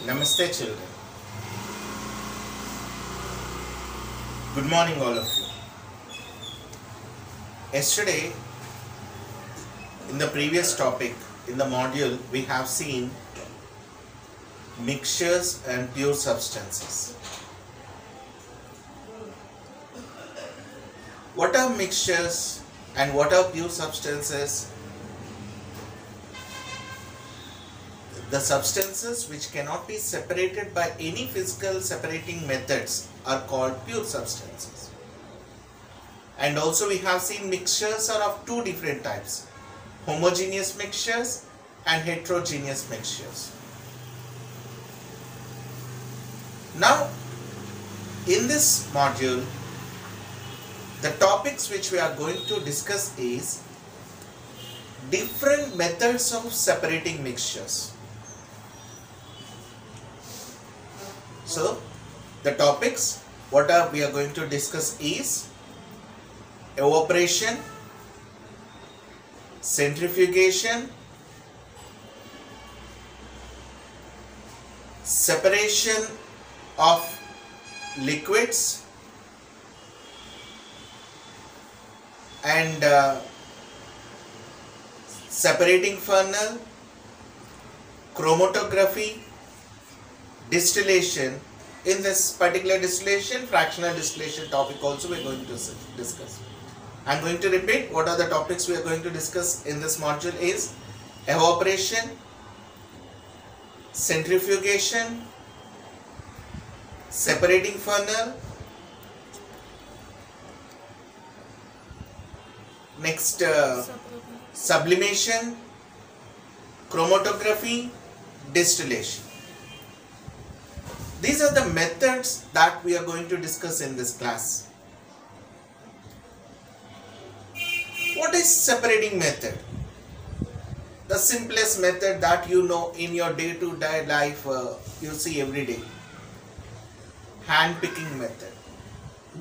Namaste children. Good morning all of you. Yesterday in the previous topic in the module we have seen mixtures and pure substances. What are mixtures and what are pure substances? The substances which cannot be separated by any physical separating methods are called pure substances. And also we have seen mixtures are of two different types, homogeneous mixtures and heterogeneous mixtures. Now in this module the topics which we are going to discuss is different methods of separating mixtures. So the topics we are going to discuss is evaporation, centrifugation, separation of liquids, and separating funnel, chromatography, distillation. In this particular distillation, fractional distillation topic also we are going to discuss. I am going to repeat what are the topics we are going to discuss in this module is evaporation, centrifugation, separating funnel, next sublimation, chromatography, distillation. These are the methods that we are going to discuss in this class. What is separating method? The simplest method that you know in your day-to-day life you see every day. Hand picking method.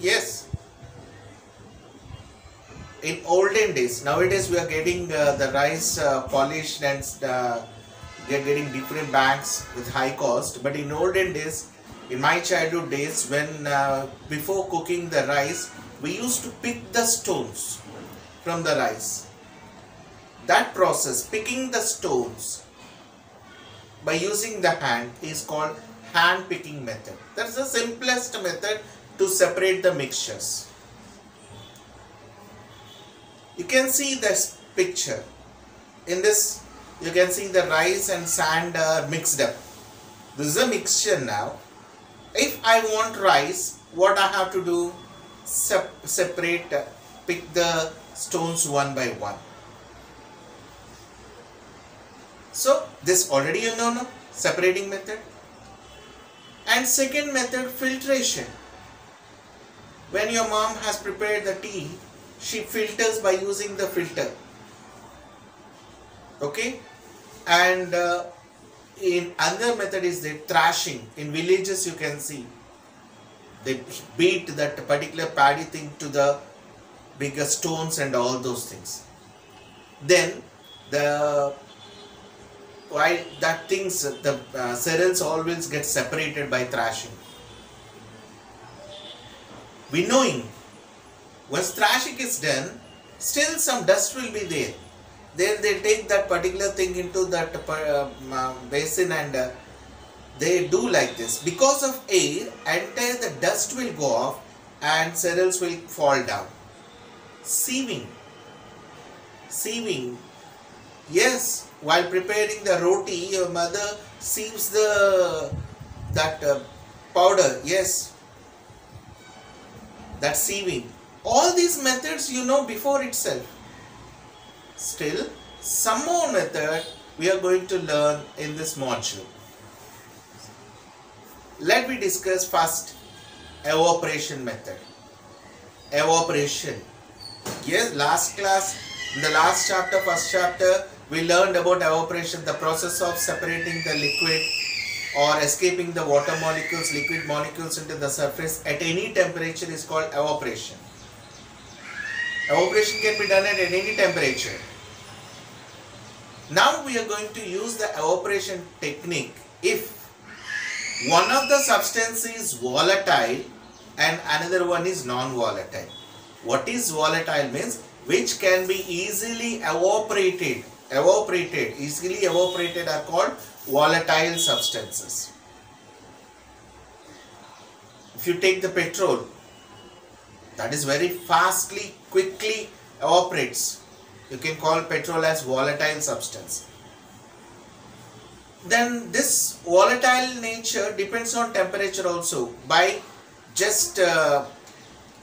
Yes. In olden days, nowadays we are getting the rice polished and we are getting different bags with high cost, but in olden days, in my childhood days, when before cooking the rice, we used to pick the stones from the rice. That process, picking the stones by using the hand, is called hand picking method. That's the simplest method to separate the mixtures. You can see this picture. In this you can see the rice and sand are mixed up. This is a mixture now. If I want rice, what I have to do? Separate, pick the stones one by one. So this already you know, no? Separating method. And second method, filtration. When your mom has prepared the tea, she filters by using the filter. Okay, and in another method is the thrashing. In villages you can see they beat that particular paddy thing to the bigger stones and all those things. Then while that things the cereals always get separated by thrashing. Winnowing. Once thrashing is done, still some dust will be there. Then they take that particular thing into that basin and they do like this. Because of air, entire the dust will go off and cereals will fall down. Sieving. Sieving. Yes, while preparing the roti, your mother sieves that powder. Yes, that sieving. All these methods you know before itself. Still, some more method we are going to learn in this module. Let me discuss first evaporation method. Evaporation. Yes, last class, in the last chapter, first chapter, we learned about evaporation, the process of separating the liquid or escaping the water molecules, liquid molecules into the surface at any temperature is called evaporation. Evaporation can be done at any temperature. Now we are going to use the evaporation technique if One of the substance is volatile and another one is non-volatile. What is volatile means which can be easily evaporated. Easily evaporated are called volatile substances. If you take the petrol, that is very fastly, quickly evaporates. You can call petrol as volatile substance. Then this volatile nature depends on temperature also. By just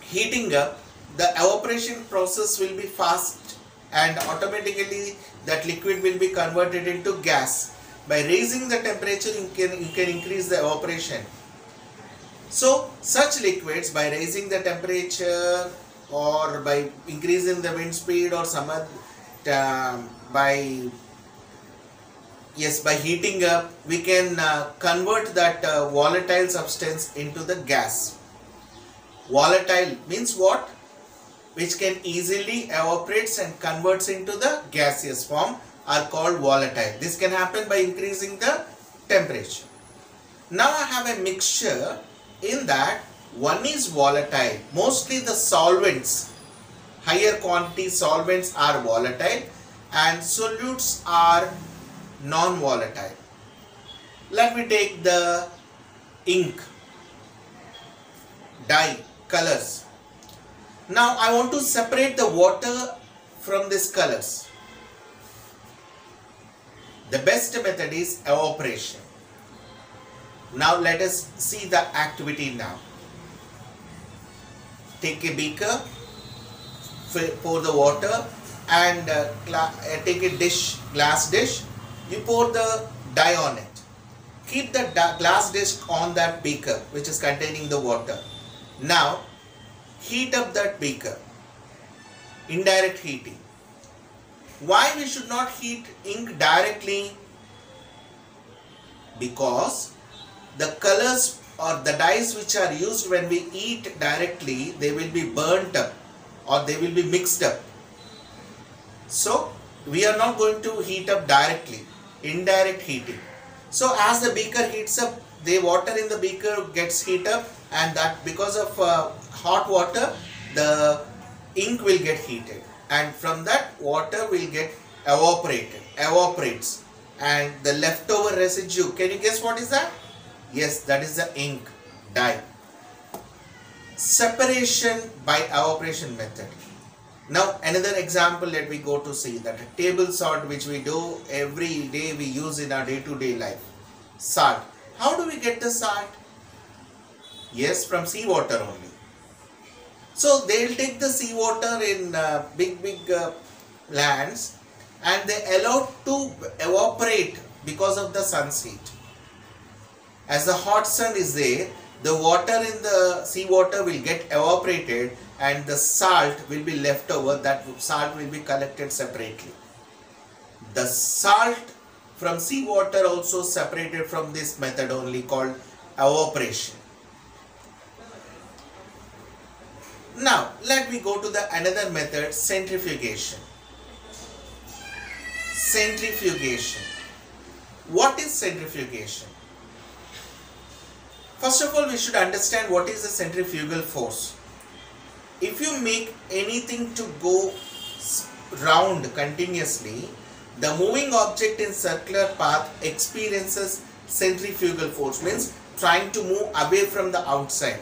heating up, the evaporation process will be fast and automatically that liquid will be converted into gas. By raising the temperature, you can increase the evaporation. So such liquids, by raising the temperature or by increasing the wind speed or some by heating up, we can convert that volatile substance into the gas. Volatile means what? Which can easily evaporates and converts into the gaseous form are called volatile. This can happen by increasing the temperature. Now I have a mixture. In that, one is volatile. Mostly the solvents, higher quantity solvents are volatile and solutes are non-volatile. Let me take the ink, dye, colors. Now I want to separate the water from these colors. The best method is evaporation. Now let us see the activity now. Take a beaker, pour the water and take a dish, glass dish. You pour the dye on it. Keep the glass dish on that beaker which is containing the water. Now heat up that beaker. Indirect heating. Why we should not heat ink directly? Because the colors or the dyes which are used when we eat directly, they will be burnt up or they will be mixed up. So we are not going to heat up directly, indirect heating. So as the beaker heats up, the water in the beaker gets heat up, and that because of hot water, the ink will get heated, and from that water will get evaporates, and the leftover residue, can you guess what is that? Yes, that is the ink, dye. Separation by evaporation method. Now another example, let me go to see that table salt which we do every day, we use in our day-to-day life. Salt. How do we get the salt? Yes, from seawater only. So they will take the seawater in big lands and they allow to evaporate because of the sun's heat. As the hot sun is there, the water in the seawater will get evaporated and the salt will be left over. That salt will be collected separately. The salt from seawater also separated from this method only, called evaporation. Now let me go to the another method, centrifugation. Centrifugation. What is centrifugation? First of all, we should understand what is the centrifugal force. If you make anything to go round continuously, the moving object in circular path experiences centrifugal force, means trying to move away from the outside.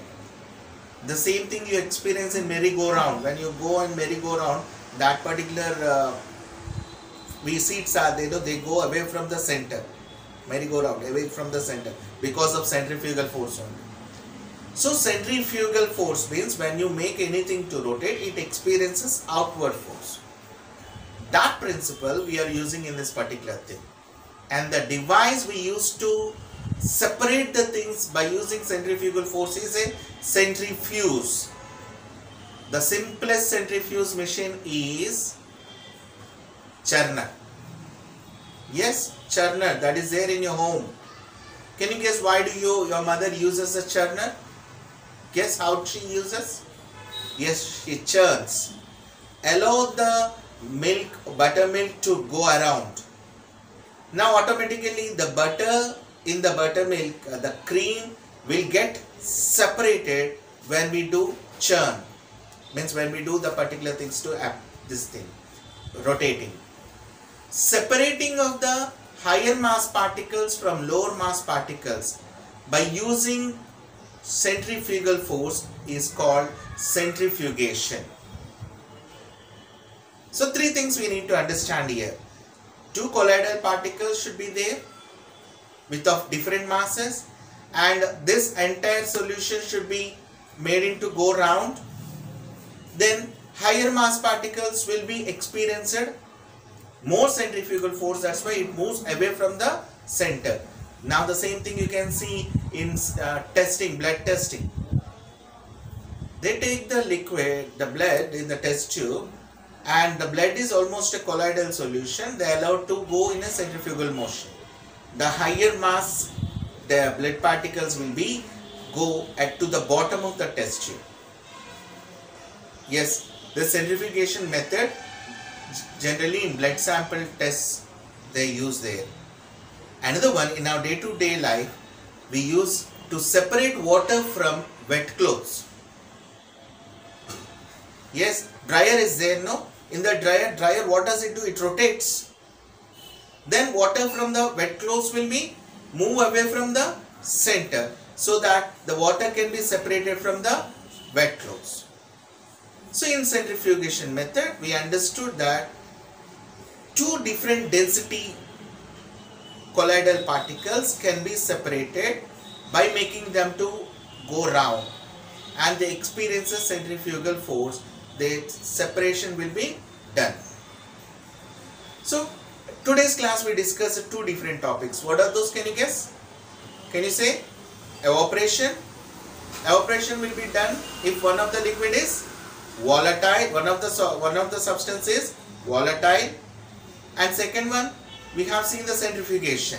The same thing you experience in merry-go-round. When you go in merry-go-round, that particular seats are there, they go away from the center. Merry-go-round, away from the center because of centrifugal force only. So centrifugal force means when you make anything to rotate, it experiences outward force. That principle we are using in this particular thing. And the device we use to separate the things by using centrifugal force is a centrifuge. The simplest centrifuge machine is churner. Yes, churner, that is there in your home. Can you guess why do your mother uses a churner? Guess how she uses? Yes, she churns. Allow the buttermilk to go around. Now automatically the butter in the buttermilk, the cream will get separated when we do churn. Means when we do the particular things to this thing, rotating. Separating of the higher mass particles from lower mass particles by using centrifugal force is called centrifugation. So three things we need to understand here. Two colloidal particles should be there with of different masses, and this entire solution should be made into go round. Then higher mass particles will be experienced more centrifugal force, that's why it moves away from the center. Now the same thing you can see in testing, blood testing. They take the liquid, the blood in the test tube, and the blood is almost a colloidal solution. They are allowed to go in a centrifugal motion. The higher mass, the blood particles will be go to the bottom of the test tube. Yes, the centrifugation method generally in blood sample tests they use there. Another one in our day-to-day life we use to separate water from wet clothes. Yes, dryer is there, no? In the dryer what does it do? It rotates. Then water from the wet clothes will be move away from the center so that the water can be separated from the wet clothes. So in centrifugation method we understood that two different density colloidal particles can be separated by making them to go round, and they experience a centrifugal force. The separation will be done. So today's class we discussed two different topics. What are those? Can you guess? Can you say? Evaporation. Evaporation will be done if one of the liquid is volatile, one of the substance is volatile, and second one we have seen the centrifugation.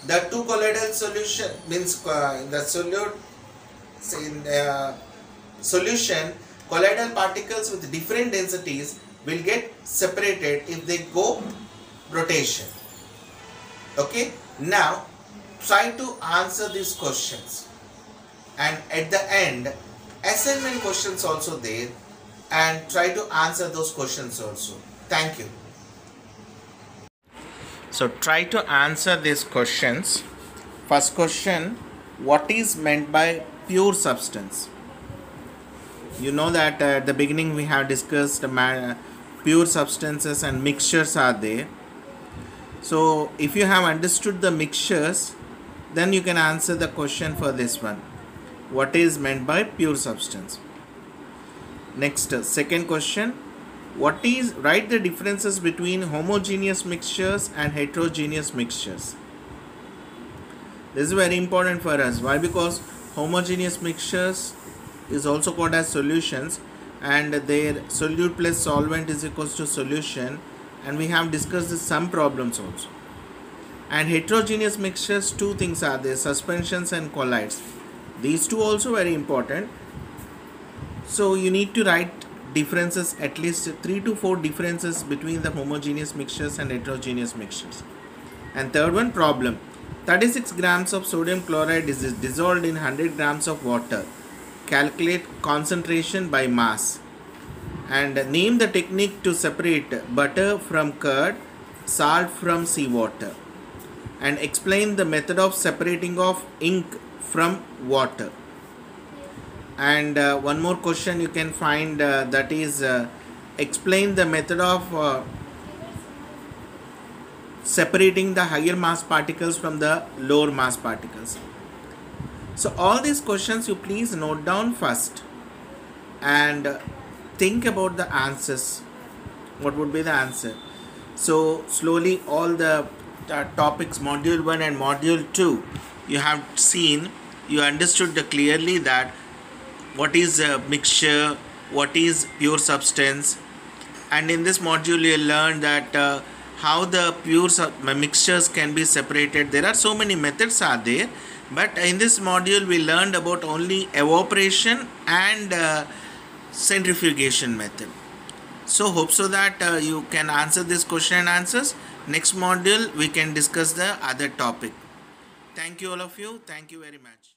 The two colloidal solution means the solution colloidal particles with different densities will get separated if they go rotation. Okay, now try to answer these questions, and at the end assignment questions also there, and try to answer those questions also. Thank you. So try to answer these questions. First question, what is meant by pure substance? You know that at the beginning we have discussed pure substances and mixtures are there. So if you have understood the mixtures, then you can answer the question for this one. What is meant by pure substance? Next, second question, write the differences between homogeneous mixtures and heterogeneous mixtures. This is very important for us. Why? Because homogeneous mixtures is also called as solutions, and their solute plus solvent is equals to solution, and we have discussed some problems also. And heterogeneous mixtures, two things are there, suspensions and colloids. These two also very important. So you need to write differences, at least 3 to 4 differences between the homogeneous mixtures and heterogeneous mixtures. And third one, problem. 36 grams of sodium chloride is dissolved in 100 grams of water. Calculate concentration by mass. And name the technique to separate butter from curd, salt from seawater. And explain the method of separating of ink from water. And one more question you can find, that is explain the method of separating the higher mass particles from the lower mass particles. So all these questions you please note down first and think about the answers. What would be the answer? So slowly all the topics, module 1 and module 2, you have seen, you understood clearly that what is a mixture, what is pure substance, and in this module you learned that how the pure mixtures can be separated. There are so many methods are there, but in this module we learned about only evaporation and centrifugation method. So hope so that you can answer this question and answers. Next module we can discuss the other topic. Thank you all of you. Thank you very much.